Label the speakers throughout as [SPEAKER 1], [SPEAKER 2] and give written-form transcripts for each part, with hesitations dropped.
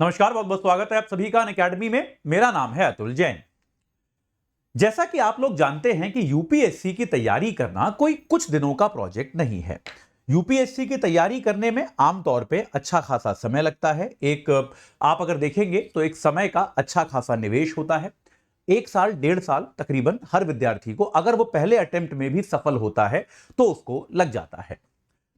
[SPEAKER 1] नमस्कार, बहुत बहुत स्वागत है आप सभी का अनअकैडमी में। मेरा नाम है अतुल जैन। जैसा कि आप लोग जानते हैं कि यूपीएससी की तैयारी करना कोई कुछ दिनों का प्रोजेक्ट नहीं है। यूपीएससी की तैयारी करने में आमतौर पे अच्छा खासा समय लगता है। आप अगर देखेंगे तो एक समय का अच्छा खासा निवेश होता है। 1 साल 1.5 साल तकरीबन हर विद्यार्थी को, अगर वो पहले अटेम्प्ट में भी सफल होता है तो उसको लग जाता है।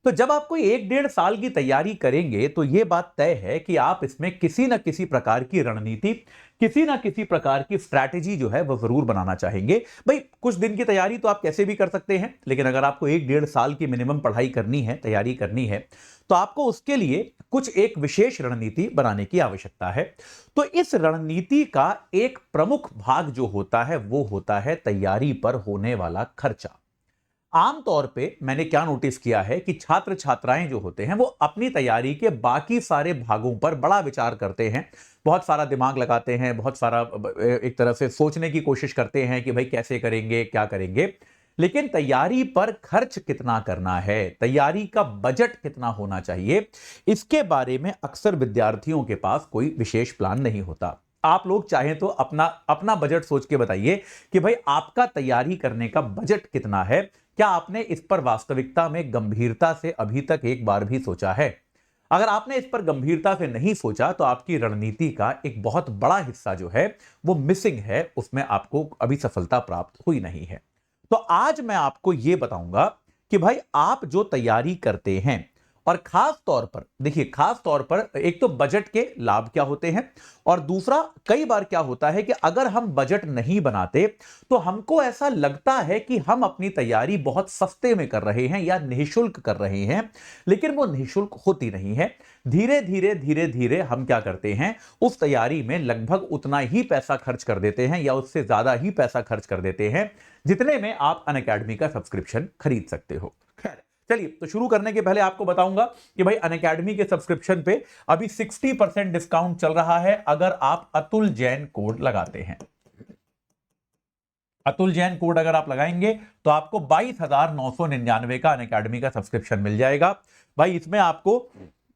[SPEAKER 1] तो जब आप कोई 1 1.5 साल की तैयारी करेंगे तो यह बात तय है कि आप इसमें किसी ना किसी प्रकार की रणनीति, किसी ना किसी प्रकार की स्ट्रैटेजी जो है वो जरूर बनाना चाहेंगे। भाई कुछ दिन की तैयारी तो आप कैसे भी कर सकते हैं, लेकिन अगर आपको 1 1.5 साल की मिनिमम पढ़ाई करनी है, तैयारी करनी है, तो आपको उसके लिए कुछ एक विशेष रणनीति बनाने की आवश्यकता है। तो इस रणनीति का एक प्रमुख भाग जो होता है वो होता है तैयारी पर होने वाला खर्चा। आमतौर पे मैंने क्या नोटिस किया है कि छात्र छात्राएं जो होते हैं वो अपनी तैयारी के बाकी सारे भागों पर बड़ा विचार करते हैं, बहुत सारा दिमाग लगाते हैं, बहुत सारा एक तरह से सोचने की कोशिश करते हैं कि भाई कैसे करेंगे, क्या करेंगे। लेकिन तैयारी पर खर्च कितना करना है, तैयारी का बजट कितना होना चाहिए, इसके बारे में अक्सर विद्यार्थियों के पास कोई विशेष प्लान नहीं होता। आप लोग चाहें तो अपना अपना बजट सोच के बताइए कि भाई आपका तैयारी करने का बजट कितना है। क्या आपने इस पर वास्तविकता में गंभीरता से अभी तक एक बार भी सोचा है? अगर आपने इस पर गंभीरता से नहीं सोचा तो आपकी रणनीति का एक बहुत बड़ा हिस्सा जो है वो मिसिंग है, उसमें आपको अभी सफलता प्राप्त हुई नहीं है। तो आज मैं आपको यह बताऊंगा कि भाई आप जो तैयारी करते हैं, और खास तौर पर देखिए, खास तौर पर एक तो बजट के लाभ क्या होते हैं, और दूसरा कई बार क्या होता है कि अगर हम बजट नहीं बनाते तो हमको ऐसा लगता है कि हम अपनी तैयारी बहुत सस्ते में कर रहे हैं या निःशुल्क कर रहे हैं, लेकिन वो निःशुल्क होती नहीं है। धीरे धीरे धीरे धीरे हम क्या करते हैं, उस तैयारी में लगभग उतना ही पैसा खर्च कर देते हैं या उससे ज्यादा ही पैसा खर्च कर देते हैं जितने में आप अनअकैडमी का सब्सक्रिप्शन खरीद सकते हो। खैर, चलिए, तो शुरू करने के पहले आपको बताऊंगा कि भाई अनअकैडमी के सब्सक्रिप्शन पे अभी 60% डिस्काउंट चल रहा है अगर आप अतुल जैन कोड लगाते हैं। अतुल जैन कोड अगर आप लगाएंगे तो आपको 22,999 का अनअकैडमी का सब्सक्रिप्शन मिल जाएगा। भाई इसमें आपको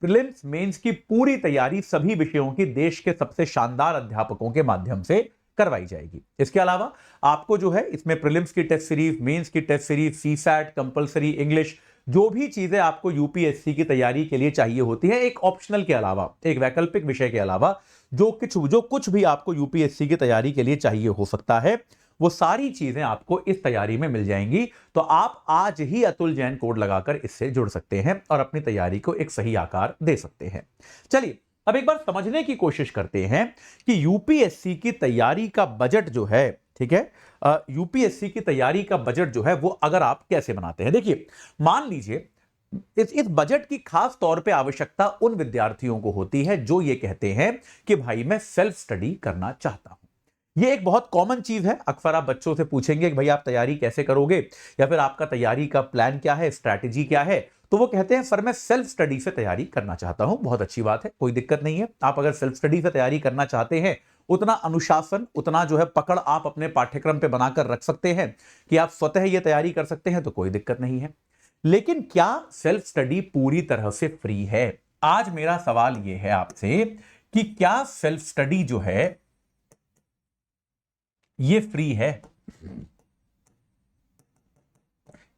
[SPEAKER 1] प्रीलिम्स मेंस की पूरी तैयारी सभी विषयों की देश के सबसे शानदार अध्यापकों के माध्यम से करवाई जाएगी। इसके अलावा आपको जो है इसमें प्रीलिम्स की टेस्ट सीरीज, मेंस की test series, CSAT, compulsory English, जो भी चीजें आपको यूपीएससी की तैयारी के लिए चाहिए होती है, एक ऑप्शनल के अलावा, एक वैकल्पिक विषय के अलावा जो कुछ भी आपको यूपीएससी की तैयारी के लिए चाहिए हो सकता है, वो सारी चीजें आपको इस तैयारी में मिल जाएंगी। तो आप आज ही अतुल जैन कोड लगाकर इससे जुड़ सकते हैं और अपनी तैयारी को एक सही आकार दे सकते हैं। चलिए, अब एक बार समझने की कोशिश करते हैं कि यूपीएससी की तैयारी का बजट जो है, ठीक है, यूपीएससी की तैयारी का बजट जो है वो अगर आप कैसे बनाते हैं। देखिए, मान लीजिए इस बजट की खास तौर पे आवश्यकता उन विद्यार्थियों को होती है जो ये कहते हैं कि भाई मैं सेल्फ स्टडी करना चाहता हूं। ये एक बहुत कॉमन चीज है। अक्सर आप बच्चों से पूछेंगे कि भाई आप तैयारी कैसे करोगे, या फिर आपका तैयारी का प्लान क्या है, स्ट्रैटेजी क्या है, तो वो कहते हैं सर मैं सेल्फ स्टडी से तैयारी करना चाहता हूं। बहुत अच्छी बात है, कोई दिक्कत नहीं है। आप अगर सेल्फ स्टडी से तैयारी करना चाहते हैं, उतना अनुशासन, उतना जो है पकड़ आप अपने पाठ्यक्रम पे बनाकर रख सकते हैं कि आप स्वतः ये तैयारी कर सकते हैं, तो कोई दिक्कत नहीं है। लेकिन क्या सेल्फ स्टडी पूरी तरह से फ्री है? आज मेरा सवाल यह है आपसे कि क्या सेल्फ स्टडी जो है ये फ्री है?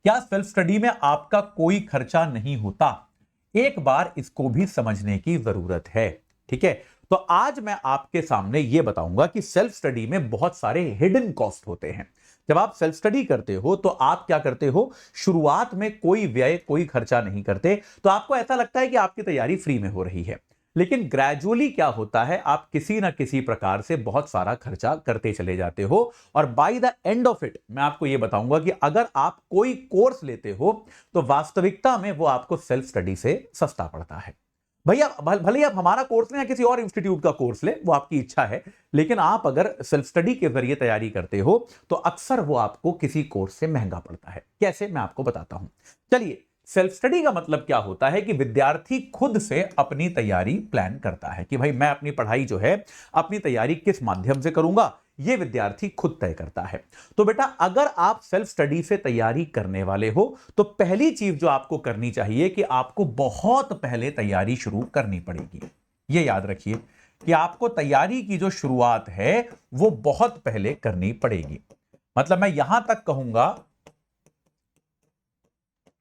[SPEAKER 1] क्या सेल्फ स्टडी में आपका कोई खर्चा नहीं होता? एक बार इसको भी समझने की जरूरत है, ठीक है। तो आज मैं आपके सामने यह बताऊंगा कि सेल्फ स्टडी में बहुत सारे हिडन कॉस्ट होते हैं। जब आप सेल्फ स्टडी करते हो तो आप क्या करते हो, शुरुआत में कोई व्यय, कोई खर्चा नहीं करते, तो आपको ऐसा लगता है कि आपकी तैयारी फ्री में हो रही है। लेकिन ग्रेजुअली क्या होता है, आप किसी ना किसी प्रकार से बहुत सारा खर्चा करते चले जाते हो, और by the end of it मैं आपको यह बताऊंगा कि अगर आप कोई कोर्स लेते हो तो वास्तविकता में वो आपको सेल्फ स्टडी से सस्ता पड़ता है। भैया भले ही आप हमारा कोर्स लें या किसी और इंस्टीट्यूट का कोर्स लें, वो आपकी इच्छा है, लेकिन आप अगर सेल्फ स्टडी के जरिए तैयारी करते हो तो अक्सर वो आपको किसी कोर्स से महंगा पड़ता है। कैसे, मैं आपको बताता हूं। चलिए, सेल्फ स्टडी का मतलब क्या होता है कि विद्यार्थी खुद से अपनी तैयारी प्लान करता है कि भाई मैं अपनी पढ़ाई जो है, अपनी तैयारी किस माध्यम से करूंगा, यह विद्यार्थी खुद तय करता है। तो बेटा, अगर आप सेल्फ स्टडी से तैयारी करने वाले हो तो पहली चीज जो आपको करनी चाहिए कि आपको बहुत पहले तैयारी शुरू करनी पड़ेगी। यह याद रखिए कि आपको तैयारी की जो शुरुआत है वो बहुत पहले करनी पड़ेगी। मतलब मैं यहां तक कहूंगा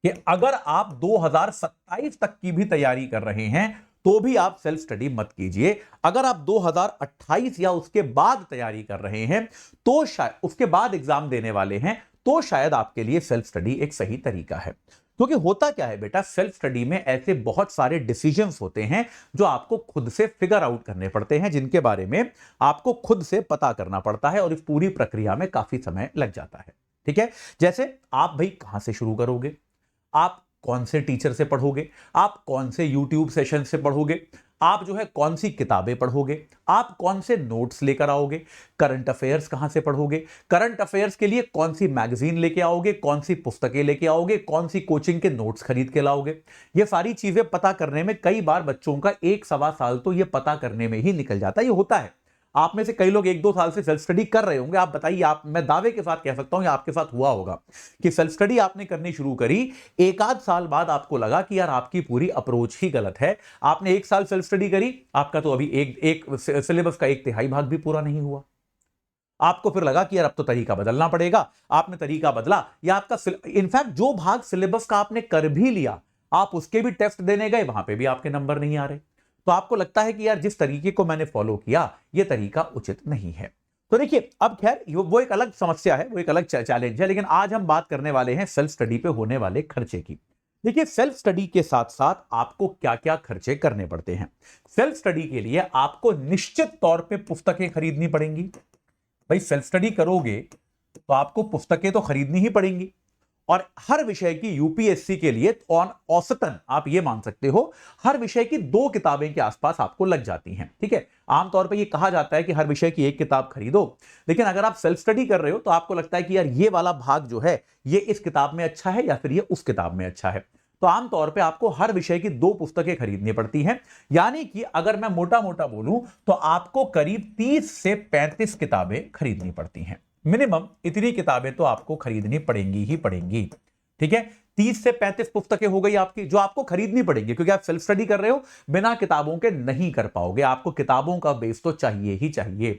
[SPEAKER 1] कि अगर आप 2027 तक की भी तैयारी कर रहे हैं तो भी आप सेल्फ स्टडी मत कीजिए। अगर आप 2028 या उसके बाद तैयारी कर रहे हैं तो शायद उसके बाद एग्जाम देने वाले हैं तो शायद आपके लिए सेल्फ स्टडी एक सही तरीका है। क्योंकि होता क्या है बेटा, सेल्फ स्टडी में ऐसे बहुत सारे डिसीजंस होते हैं जो आपको खुद से फिगर आउट करने पड़ते हैं, जिनके बारे में आपको खुद से पता करना पड़ता है और इस पूरी प्रक्रिया में काफी समय लग जाता है। ठीक है, जैसे आप भाई कहां से शुरू करोगे, आप कौन से टीचर से पढ़ोगे, आप कौन से यूट्यूब सेशन से पढ़ोगे, आप जो है कौन सी किताबें पढ़ोगे, आप कौन से नोट्स लेकर आओगे, करंट अफेयर्स कहां से पढ़ोगे, करंट अफेयर्स के लिए कौन सी मैगजीन लेके आओगे, कौन सी पुस्तकें लेके आओगे, कौन सी कोचिंग के नोट्स खरीद के लाओगे। ये सारी चीजें पता करने में कई बार बच्चों का 1-1.25 साल तो ये पता करने में ही निकल जाता है। ये होता है, आप में से कई लोग 1-2 साल से सेल्फ स्टडी कर रहे होंगे। आप बताइए, आप, मैं दावे के साथ कह सकता हूं, या आपके साथ हुआ होगा कि सेल्फ स्टडी आपने करनी शुरू करी, 1-आध साल बाद आपको लगा कि यार आपकी पूरी अप्रोच ही गलत है। आपने 1 साल सेल्फ स्टडी करी, आपका तो अभी एक सिलेबस का 1/3 भाग भी पूरा नहीं हुआ। आपको फिर लगा कि यार अब तो तरीका बदलना पड़ेगा। आपने तरीका बदला, या आपका इनफैक्ट जो भाग सिलेबस का आपने कर भी लिया, आप उसके भी टेस्ट देने गए, वहां पे भी आपके नंबर नहीं आ रहे। तो आपको लगता है कि यार जिस तरीके को मैंने फॉलो किया यह तरीका उचित नहीं है। तो देखिए, अब खैर वो एक अलग समस्या है, वो एक अलग चैलेंज है, लेकिन आज हम बात करने वाले हैं सेल्फ स्टडी पे होने वाले खर्चे की। देखिए, सेल्फ स्टडी के साथ साथ आपको क्या क्या खर्चे करने पड़ते हैं। सेल्फ स्टडी के लिए आपको निश्चित तौर पे पुस्तकें खरीदनी पड़ेंगी। भाई सेल्फ स्टडी करोगे तो आपको पुस्तकें तो खरीदनी ही पड़ेंगी, और हर विषय की यूपीएससी के लिए औसतन आप ये मान सकते हो हर विषय की 2 किताबें के आसपास आपको लग जाती हैं। ठीक है, आमतौर पे ये कहा जाता है कि हर विषय की 1 किताब खरीदो, लेकिन अगर आप सेल्फ स्टडी कर रहे हो तो आपको लगता है कि यार ये वाला भाग जो है ये इस किताब में अच्छा है या फिर ये उस किताब में अच्छा है। तो आमतौर पे आपको हर विषय की 2 पुस्तकें खरीदनी पड़ती हैं। यानी कि अगर मैं मोटा मोटा बोलूं तो आपको करीब 30 से 35 किताबें खरीदनी पड़ती हैं। मिनिमम इतनी किताबें तो आपको खरीदनी पड़ेंगी ही पड़ेंगी। ठीक है, 30 से 35 पुस्तकें हो गई आपकी जो आपको खरीदनी पड़ेंगी, क्योंकि आप सेल्फ स्टडी कर रहे हो, बिना किताबों के नहीं कर पाओगे। आपको किताबों का बेस तो चाहिए ही चाहिए।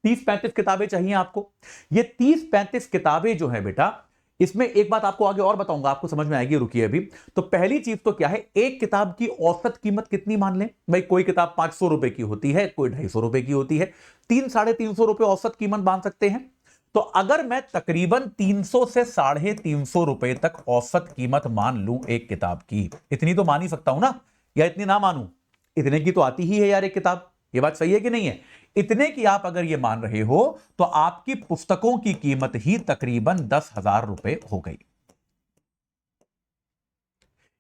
[SPEAKER 1] 30-35 किताबें चाहिए आपको। ये 30-35 किताबें जो है बेटा, इसमें एक बात आपको आगे और बताऊंगा, आपको समझ में आएगी, रुकिए अभी। तो पहली चीज तो क्या है, एक किताब की औसत कीमत कितनी मान लें भाई। कोई किताब 500 रुपए की होती है, कोई 250 रुपए की होती है, 300-350 रुपए औसत कीमत मान सकते हैं। तो अगर मैं तकरीबन 300 से 350 रुपए तक औसत कीमत मान लूं एक किताब की, इतनी तो मान ही सकता हूं ना, या इतनी ना मानूं, इतने की तो आती ही है यार एक किताब। ये बात सही है कि नहीं है? इतने की आप अगर ये मान रहे हो तो आपकी पुस्तकों की कीमत ही तकरीबन 10,000 रुपए हो गई।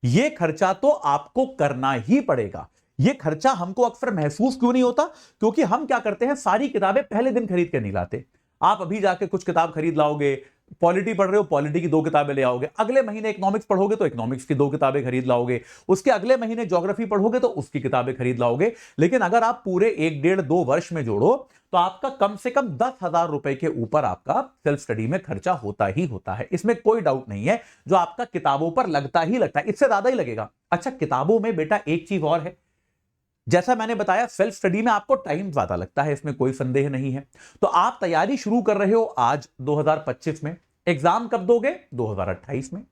[SPEAKER 1] ये खर्चा तो आपको करना ही पड़ेगा। ये खर्चा हमको अक्सर महसूस क्यों नहीं होता? क्योंकि हम क्या करते हैं, सारी किताबें पहले दिन खरीद के नहीं लाते। आप अभी जाके कुछ किताब खरीद लाओगे, पॉलिटी पढ़ रहे हो, पॉलिटी की 2 किताबें ले आओगे, अगले महीने इकोनॉमिक्स पढ़ोगे तो इकोनॉमिक्स की 2 किताबें खरीद लाओगे, उसके अगले महीने ज्योग्राफी पढ़ोगे तो उसकी किताबें खरीद लाओगे। लेकिन अगर आप पूरे 1-1.5-2 वर्ष में जोड़ो तो आपका कम से कम 10,000 रुपए के ऊपर आपका सेल्फ स्टडी में खर्चा होता ही होता है। इसमें कोई डाउट नहीं है, जो आपका किताबों पर लगता ही लगता है, इससे ज्यादा ही लगेगा। अच्छा, किताबों में बेटा एक चीज और है, जैसा मैंने बताया सेल्फ स्टडी में आपको टाइम ज्यादा लगता है, इसमें कोई संदेह नहीं है। तो आप तैयारी शुरू कर रहे हो आज 2025 में, एग्जाम कब दोगे? 2028 में।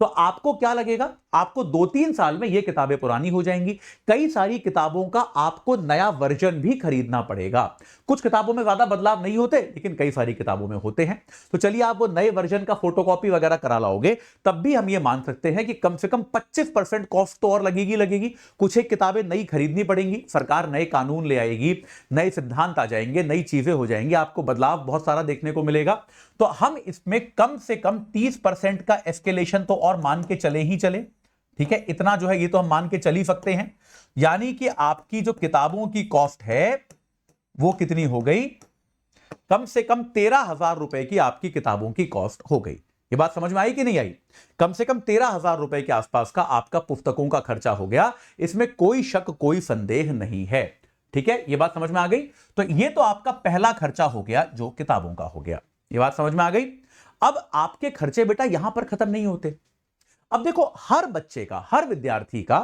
[SPEAKER 1] तो आपको क्या लगेगा, आपको 2-3 साल में ये किताबें पुरानी हो जाएंगी। कई सारी किताबों का आपको नया वर्जन भी खरीदना पड़ेगा। कुछ किताबों में ज्यादा बदलाव नहीं होते, लेकिन कई सारी किताबों में होते हैं। तो चलिए, आप वो नए वर्जन का फोटोकॉपी वगैरह करा लाओगे, तब भी हम ये मान सकते हैं कि कम से कम 25% कॉस्ट तो और लगेगी। कुछ एक किताबें नई खरीदनी पड़ेंगी, सरकार नए कानून ले आएगी, नए सिद्धांत आ जाएंगे, नई चीजें हो जाएंगी, आपको बदलाव बहुत सारा देखने को मिलेगा। तो हम इसमें कम से कम 30% का एस्केलेशन तो और मान के चले ही चले। ठीक है, इतना जो है ये तो हम मान के चल ही सकते हैं। यानी कि आपकी जो किताबों की कॉस्ट है वो कितनी हो गई, कम से कम 13,000 रुपए की आपकी किताबों की कॉस्ट हो गई। ये बात समझ में आई कि नहीं आई? कम से कम 13,000 रुपए के आसपास का आपका पुस्तकों का खर्चा हो गया, इसमें कोई शक कोई संदेह नहीं है। ठीक है, ये बात समझ में आ गई। तो ये तो आपका पहला खर्चा हो गया जो किताबों का हो गया। ये बात समझ में आ गई। अब आपके खर्चे बेटा यहां पर खत्म नहीं होते। अब देखो, हर बच्चे का, हर विद्यार्थी का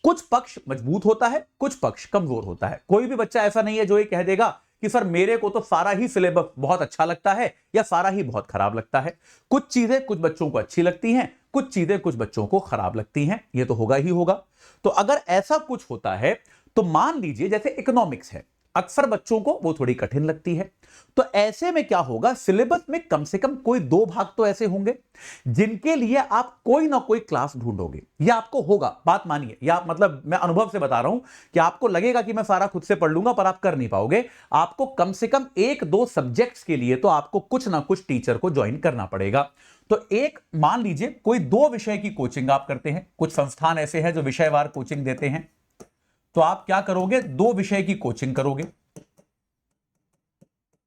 [SPEAKER 1] कुछ पक्ष मजबूत होता है, कुछ पक्ष कमजोर होता है। कोई भी बच्चा ऐसा नहीं है जो ये कह देगा कि सर मेरे को तो सारा ही सिलेबस बहुत अच्छा लगता है या सारा ही बहुत खराब लगता है। कुछ चीजें कुछ बच्चों को अच्छी लगती हैं, कुछ चीजें कुछ बच्चों को खराब लगती हैं, ये तो होगा ही होगा। तो अगर ऐसा कुछ होता है तो मान लीजिए जैसे इकोनॉमिक्स है, अक्सर बच्चों को वो थोड़ी कठिन लगती है, तो ऐसे में क्या होगा, सिलेबस में कम से कम कोई 2 भाग तो ऐसे होंगे जिनके लिए आप कोई ना कोई क्लास ढूंढोगे। यह आपको होगा, बात मानिए, या मतलब मैं अनुभव से बता रहा हूं कि आपको लगेगा कि मैं सारा खुद से पढ़ लूंगा, पर आप कर नहीं पाओगे। आपको कम से कम 1-2 सब्जेक्ट्स के लिए तो आपको कुछ ना कुछ टीचर को ज्वाइन करना पड़ेगा। तो एक मान लीजिए कोई 2 विषय की कोचिंग आप करते हैं, कुछ संस्थान ऐसे हैं जो विषयवार कोचिंग देते हैं, तो आप क्या करोगे, 2 विषय की कोचिंग करोगे।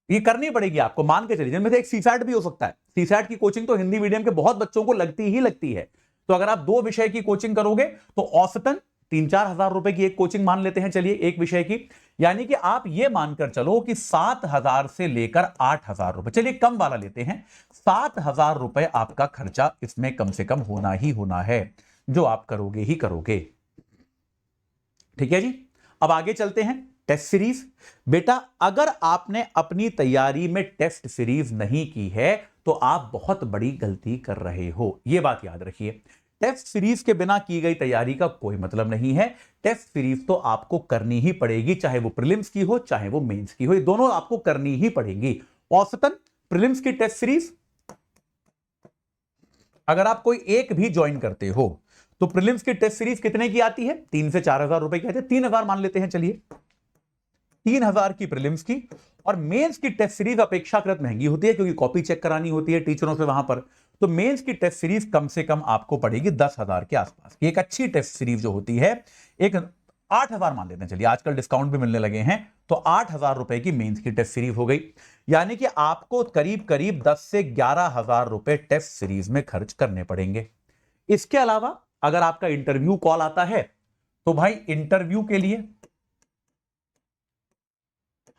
[SPEAKER 1] ये करनी पड़ेगी आपको, मान के चलिए, जिनमें से एक सीसैट भी हो सकता है। सीसैट की कोचिंग तो हिंदी मीडियम के बहुत बच्चों को लगती ही लगती है। तो अगर आप 2 विषय की कोचिंग करोगे तो औसतन 3-4 हजार रुपए की एक कोचिंग मान लेते हैं, चलिए एक विषय की, यानी कि आप ये मानकर चलो कि 7,000 से लेकर 8,000 रुपए, चलिए कम वाला लेते हैं, 7,000 रुपए आपका खर्चा इसमें कम से कम होना ही होना है, जो आप करोगे ही करोगे। ठीक है जी, अब आगे चलते हैं। टेस्ट सीरीज, बेटा अगर आपने अपनी तैयारी में टेस्ट सीरीज नहीं की है तो आप बहुत बड़ी गलती कर रहे हो, यह बात याद रखिए। टेस्ट सीरीज के बिना की गई तैयारी का कोई मतलब नहीं है। टेस्ट सीरीज तो आपको करनी ही पड़ेगी, चाहे वो प्रीलिम्स की हो चाहे वो मेंस की हो, ये दोनों आपको करनी ही पड़ेगी। औसतन प्रीलिम्स की टेस्ट सीरीज अगर आप कोई एक भी ज्वाइन करते हो तो प्रीलिम्स की टेस्ट सीरीज कितने की आती है, 3 से 4 हजार रुपए की आती है। 3,000 मान लेते हैं, चलिए 3,000 की प्रीलिम्स की। और मेंस की टेस्ट सीरीज अपेक्षाकृत महंगी होती है क्योंकि कॉपी चेक करानी होती है टीचरों से वहां पर। तो मेंस की टेस्ट सीरीज कम से कम आपको पड़ेगी 10,000 के आसपास। एक अच्छी टेस्ट सीरीज जो होती है, एक 8,000 मान लेते हैं, चलिए आजकल डिस्काउंट भी मिलने लगे हैं, तो 8,000 रुपए की मेंस की टेस्ट सीरीज हो गई। यानी कि आपको करीब करीब 10 से 11,000 रुपए टेस्ट सीरीज में खर्च करने पड़ेंगे। इसके अलावा अगर आपका इंटरव्यू कॉल आता है तो भाई इंटरव्यू के लिए,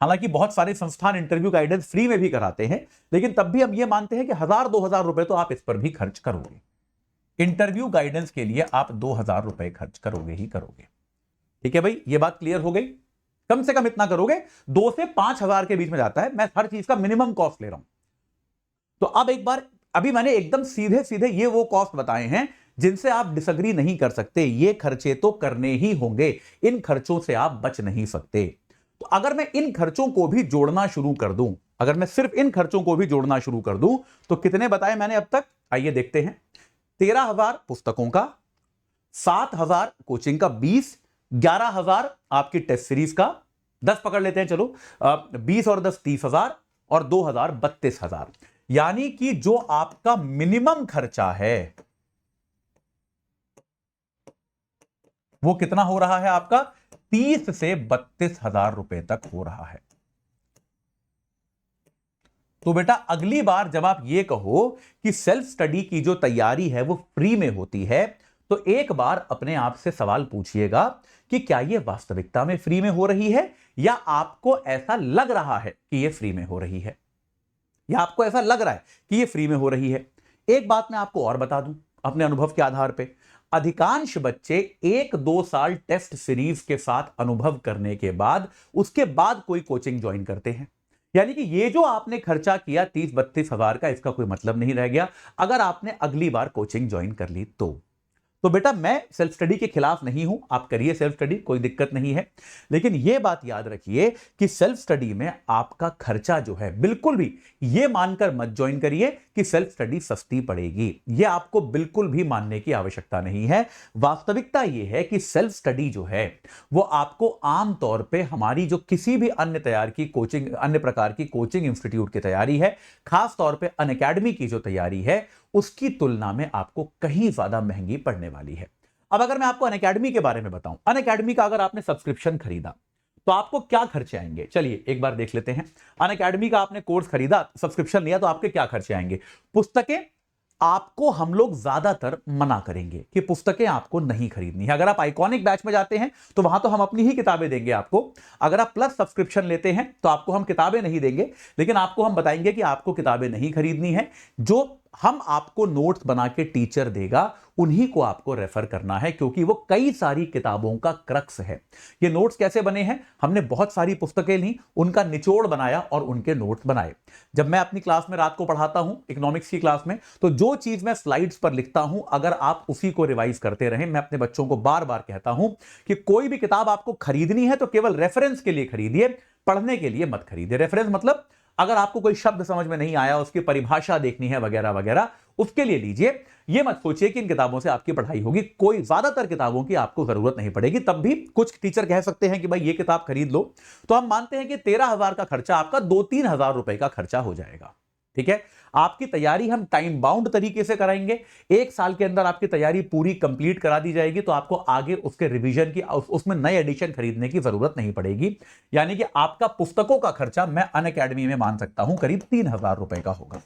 [SPEAKER 1] हालांकि बहुत सारे संस्थान इंटरव्यू गाइडेंस फ्री में भी कराते हैं, लेकिन तब भी हम ये मानते हैं कि 1,000-2,000 रुपए तो आप इस पर भी खर्च करोगे। इंटरव्यू गाइडेंस के लिए आप 2,000 रुपए खर्च करोगे ही करोगे। ठीक है भाई, ये बात क्लियर हो गई। कम से कम इतना करोगे, 2 से 5,000 के बीच में जाता है। मैं हर चीज का मिनिमम कॉस्ट ले रहा हूं। तो अब एक बार, अभी मैंने एकदम सीधे सीधे ये वो कॉस्ट बताए हैं जिनसे आप डिसएग्री नहीं कर सकते। ये खर्चे तो करने ही होंगे, इन खर्चों से आप बच नहीं सकते। तो अगर मैं इन खर्चों को भी जोड़ना शुरू कर दूं, अगर मैं सिर्फ इन खर्चों को भी जोड़ना शुरू कर दूं, तो कितने बताए मैंने अब तक, आइए देखते हैं। 13,000 पुस्तकों का, 7,000 कोचिंग का, 11,000 आपकी टेस्ट सीरीज का, 10 पकड़ लेते हैं चलो, 20 और 10 30,000 और 2,000 32,000। यानी कि जो आपका मिनिमम खर्चा है वो कितना हो रहा है आपका, 30 से 32,000 रुपए तक हो रहा है। तो बेटा अगली बार जब आप ये कहो कि सेल्फ स्टडी की जो तैयारी है वो फ्री में होती है, तो एक बार अपने आप से सवाल पूछिएगा कि क्या ये वास्तविकता में फ्री में हो रही है, या आपको ऐसा लग रहा है कि ये फ्री में हो रही है, या आपको ऐसा लग रहा है कि ये फ्री में हो रही है। एक बात मैं आपको और बता दूं अपने अनुभव के आधार पे, अधिकांश बच्चे 1-2 साल टेस्ट सीरीज के साथ अनुभव करने के बाद उसके बाद कोई कोचिंग ज्वाइन करते हैं। यानी कि ये जो आपने खर्चा किया 30-32 हजार का, इसका कोई मतलब नहीं रह गया अगर आपने अगली बार कोचिंग ज्वाइन कर ली तो बेटा मैं सेल्फ स्टडी के खिलाफ नहीं हूं, आप करिए सेल्फ स्टडी, कोई दिक्कत नहीं है। लेकिन यह बात याद रखिए कि सेल्फ स्टडी में आपका खर्चा जो है, बिल्कुल भी यह मानकर मत ज्वाइन करिए कि सेल्फ स्टडी सस्ती पड़ेगी। यह आपको बिल्कुल भी मानने की आवश्यकता नहीं है। वास्तविकता यह है कि सेल्फ स्टडी जो है वो आपको आमतौर पर हमारी जो किसी भी अन्य अन्य प्रकार की कोचिंग इंस्टीट्यूट की तैयारी है, खासतौर पर अनअकैडमी की जो तैयारी है, उसकी तुलना में आपको कहीं ज्यादा महंगी पड़ने वाली है। अब अगर मैं आपको अनअकैडमी के बारे में बताऊं, अनअकैडमी का अगर आपने सब्सक्रिप्शन खरीदा तो आपको क्या खर्चे आएंगे, चलिए एक बार देख लेते हैं। अनअकैडमी का आपने कोर्स खरीदा, सब्सक्रिप्शन लिया, तो आपके क्या खर्चे आएंगे। पुस्तकें आपको हम लोग ज्यादातर मना करेंगे कि पुस्तकें आपको नहीं खरीदनी है। अगर आप आइकॉनिक बैच में जाते हैं तो वहां तो हम अपनी ही किताबें देंगे आपको। अगर आप प्लस सब्सक्रिप्शन लेते हैं तो आपको हम किताबें नहीं देंगे, लेकिन आपको हम बताएंगे कि आपको किताबें नहीं खरीदनी है। जो हम आपको नोट्स बना के टीचर देगा, उन्हीं को आपको रेफर करना है, क्योंकि वो कई सारी किताबों का क्रक्स है। ये नोट्स कैसे बने हैं? हमने बहुत सारी पुस्तकें ली, उनका निचोड़ बनाया और उनके नोट्स बनाए। जब मैं अपनी क्लास में रात को पढ़ाता हूं, इकोनॉमिक्स की क्लास में, तो जो चीज मैं स्लाइड्स पर लिखता हूं, अगर आप उसी को रिवाइज करते रहें, मैं अपने बच्चों को बार बार कहता हूं कि कोई भी किताब आपको खरीदनी है तो केवल रेफरेंस के लिए खरीदिए, पढ़ने के लिए मत खरीदिए। रेफरेंस मतलब अगर आपको कोई शब्द समझ में नहीं आया, उसकी परिभाषा देखनी है वगैरह वगैरह, उसके लिए लीजिए। यह मत सोचिए कि इन किताबों से आपकी पढ़ाई होगी, कोई ज्यादातर किताबों की आपको जरूरत नहीं पड़ेगी। तब भी कुछ टीचर कह सकते हैं कि भाई ये किताब खरीद लो, तो हम मानते हैं कि 13,000 का खर्चा आपका 2-3 हजार रुपए का खर्चा हो जाएगा। ठीक है, आपकी तैयारी हम टाइम बाउंड तरीके से कराएंगे। 1 साल के अंदर आपकी तैयारी पूरी कंप्लीट करा दी जाएगी, तो आपको आगे उसके रिवीजन की, उसमें नए एडिशन खरीदने की जरूरत नहीं पड़ेगी। यानी कि आपका पुस्तकों का खर्चा मैं अनअकैडमी में मान सकता हूं करीब 3,000 रुपए का होगा।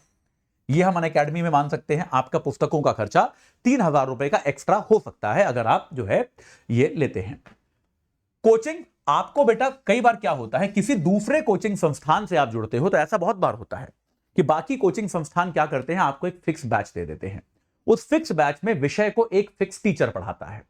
[SPEAKER 1] यह हम अनअकैडमी में मान सकते हैं आपका पुस्तकों का खर्चा 3,000 रुपए का एक्स्ट्रा हो सकता है, अगर आप जो है ये लेते हैं। कोचिंग आपको बेटा कई बार क्या होता है, किसी दूसरे कोचिंग संस्थान से आप जुड़ते हो, तो ऐसा बहुत बार होता है कि बाकी कोचिंग संस्थान क्या करते हैं, आपको एक फिक्स बैच दे देते हैं। उस फिक्स बैच में विषय को एक फिक्स टीचर पढ़ाता है।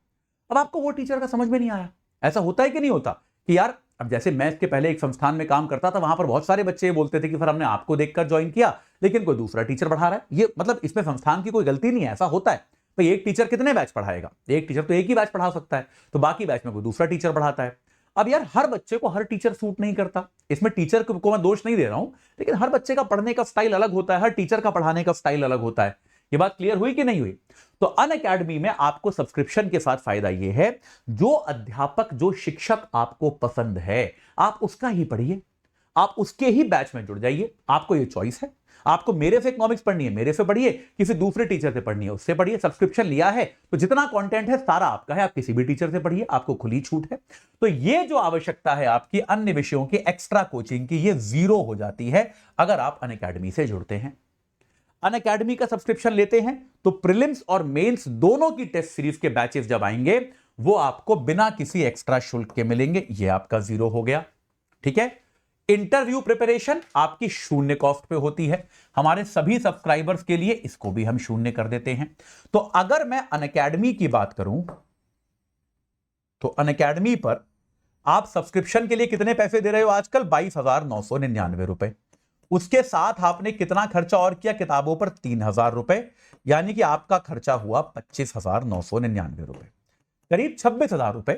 [SPEAKER 1] अब आपको वो टीचर का समझ में नहीं आया, ऐसा होता है कि नहीं होता कि यार, अब जैसे मैं इसके पहले एक संस्थान में काम करता था, वहां पर बहुत सारे बच्चे बोलते थे कि फिर हमने आपको देखकर ज्वाइन किया, लेकिन कोई दूसरा टीचर पढ़ा रहा है। ये मतलब इसमें संस्थान की कोई गलती नहीं है, ऐसा होता है। भाई एक टीचर कितने बैच पढ़ाएगा? एक टीचर तो एक ही बैच पढ़ा सकता है, तो बाकी बैच में कोई दूसरा टीचर पढ़ाता है। अब यार, हर बच्चे को हर टीचर सूट नहीं करता। इसमें टीचर को मैं दोष नहीं दे रहा हूं, लेकिन हर बच्चे का पढ़ने का स्टाइल अलग होता है, हर टीचर का पढ़ाने का स्टाइल अलग होता है। ये बात क्लियर हुई कि नहीं हुई? तो अनअकैडमी में आपको सब्सक्रिप्शन के साथ फायदा यह है, जो अध्यापक, जो शिक्षक आपको पसंद है, आप उसका ही पढ़िए, आप उसके ही बैच में जुड़ जाइए। आपको ये चॉइस है, आपको मेरे से इकोनॉमिक्स पढ़नी है, मेरे से पढ़िए, किसी दूसरे टीचर से पढ़नी है, उससे पढ़िए। सब्सक्रिप्शन लिया है तो जितना कंटेंट है सारा आपका है, आप किसी भी टीचर से पढ़िए, आपको खुली छूट है। तो ये जो आवश्यकता है आपकी अन्य विषयों की एक्स्ट्रा कोचिंग की, ये जीरो हो जाती है अगर आप अनअकैडमी से जुड़ते हैं। अनअकैडमी का सब्सक्रिप्शन लेते हैं तो प्रीलिम्स और मेंस दोनों की टेस्ट सीरीज के बैचेस जब आएंगे, वो आपको बिना किसी एक्स्ट्रा शुल्क के मिलेंगे। ये आपका जीरो हो गया। ठीक है, इंटरव्यू प्रिपरेशन आपकी शून्य कॉस्ट पे होती है। हमारे सभी सब्सक्राइबर्स के लिए इसको भी हम शून्य कर देते हैं। तो अगर मैं अनअकैडमी की बात करूं, तो अनअकैडमी पर आप सब्सक्रिप्शन के लिए कितने पैसे दे रहे हो आजकल? 22,999 रुपए। उसके साथ आपने कितना खर्चा और किया? किताबों पर 3,000 रुपए, यानी कि आपका खर्चा हुआ 25,999 रुपए, करीब 26,000 रुपए।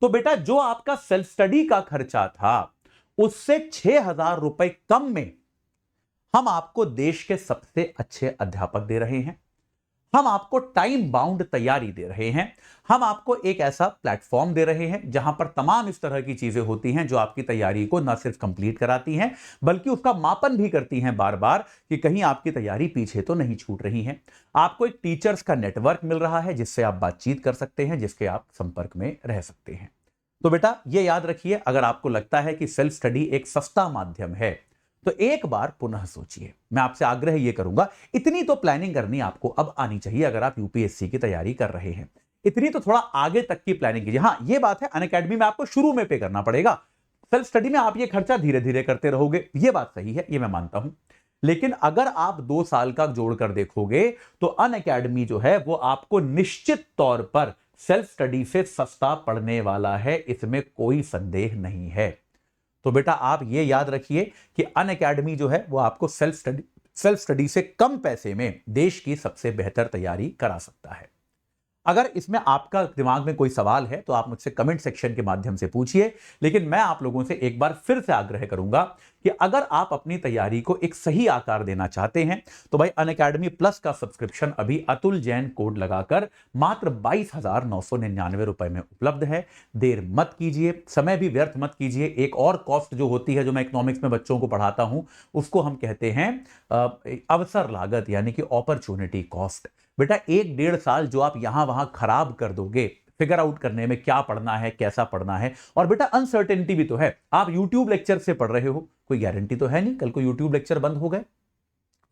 [SPEAKER 1] तो बेटा, जो आपका सेल्फ स्टडी का खर्चा था, उससे 6,000 रुपए कम में हम आपको देश के सबसे अच्छे अध्यापक दे रहे हैं, हम आपको टाइम बाउंड तैयारी दे रहे हैं, हम आपको एक ऐसा प्लेटफॉर्म दे रहे हैं जहां पर तमाम इस तरह की चीजें होती हैं जो आपकी तैयारी को न सिर्फ कंप्लीट कराती हैं, बल्कि उसका मापन भी करती हैं बार बार कि कहीं आपकी तैयारी पीछे तो नहीं छूट रही है। आपको एक टीचर्स का नेटवर्क मिल रहा है जिससे आप बातचीत कर सकते हैं, जिसके आप संपर्क में रह सकते हैं। तो बेटा, ये याद रखिए, अगर आपको लगता है कि सेल्फ स्टडी एक सस्ता माध्यम है, तो एक बार पुनः सोचिए। मैं आपसे आग्रह यह करूंगा, इतनी तो प्लानिंग करनी आपको अब आनी चाहिए। अगर आप यूपीएससी की तैयारी कर रहे हैं, इतनी तो थोड़ा आगे तक की प्लानिंग कीजिए। हाँ, यह बात है, अनअकैडमी में आपको शुरू में पे करना पड़ेगा, सेल्फ स्टडी में आप ये खर्चा धीरे धीरे करते रहोगे। यह बात सही है, ये मैं मानता हूं। लेकिन अगर आप 2 साल का जोड़कर देखोगे, तो अनअकैडमी जो है वो आपको निश्चित तौर पर सेल्फ स्टडी से सस्ता पड़ने वाला है, इसमें कोई संदेह नहीं है। तो बेटा, आप ये याद रखिए कि अनअकैडमी जो है वो आपको सेल्फ स्टडी से कम पैसे में देश की सबसे बेहतर तैयारी करा सकता है। अगर इसमें आपका दिमाग में कोई सवाल है तो आप मुझसे कमेंट सेक्शन के माध्यम से पूछिए। लेकिन मैं आप लोगों से एक बार फिर से आग्रह करूंगा कि अगर आप अपनी तैयारी को एक सही आकार देना चाहते हैं, तो भाई अनअकैडमी प्लस का सब्सक्रिप्शन अभी अतुल जैन कोड लगाकर मात्र 22,999 रुपए में उपलब्ध है। देर मत कीजिए, समय भी व्यर्थ मत कीजिए। एक और कॉस्ट जो होती है, जो मैं इकोनॉमिक्स में बच्चों को पढ़ाता हूं, उसको हम कहते हैं अवसर लागत, यानी कि अपॉर्चुनिटी कॉस्ट। बेटा, 1-1.5 साल जो आप यहां वहां खराब कर दोगे फिगर आउट करने में, क्या पढ़ना है, कैसा पढ़ना है, और बेटा अनसर्टेनिटी भी तो है। आप YouTube लेक्चर से पढ़ रहे हो, कोई गारंटी तो है नहीं कल को YouTube लेक्चर बंद हो गए।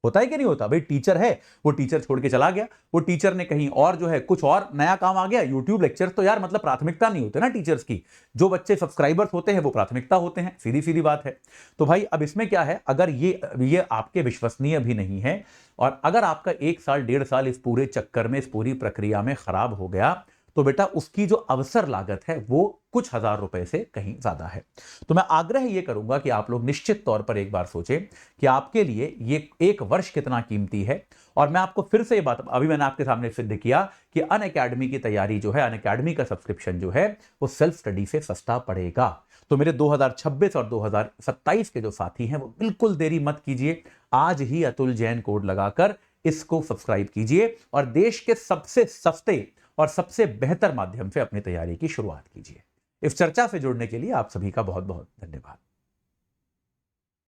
[SPEAKER 1] होता है कि नहीं होता? भाई टीचर है, वो टीचर छोड़ के चला गया, वो टीचर ने कहीं और जो है कुछ और नया काम आ गया, यूट्यूब लेक्चर तो यार मतलब प्राथमिकता नहीं होते ना टीचर्स की। जो बच्चे सब्सक्राइबर्स होते हैं वो प्राथमिकता होते हैं, सीधी सीधी बात है। तो भाई अब इसमें क्या है, अगर ये आपके विश्वसनीय भी नहीं है और अगर आपका 1 साल 1.5 साल इस पूरे चक्कर में, इस पूरी प्रक्रिया में खराब हो गया, तो बेटा उसकी जो अवसर लागत है वो कुछ हजार रुपए से कहीं ज्यादा है। तो मैं आग्रह ये करूंगा कि आप लोग निश्चित तौर पर एक बार सोचें कि आपके लिए ये 1 वर्ष कितना कीमती है। और मैं आपको फिर से ये बात, अभी मैंने आपके सामने सिद्ध किया कि अनअकैडमी की तैयारी जो है, अनअकैडमी का सब्सक्रिप्शन जो है वो सेल्फ स्टडी से सस्ता पड़ेगा। तो मेरे 2026 और 2027 के जो साथी हैं वो बिल्कुल देरी मत कीजिए, आज ही अतुल जैन कोड लगाकर इसको सब्सक्राइब कीजिए और देश के सबसे सस्ते और सबसे बेहतर माध्यम से अपनी तैयारी की शुरुआत कीजिए। इस चर्चा से जुड़ने के लिए आप सभी का बहुत बहुत धन्यवाद।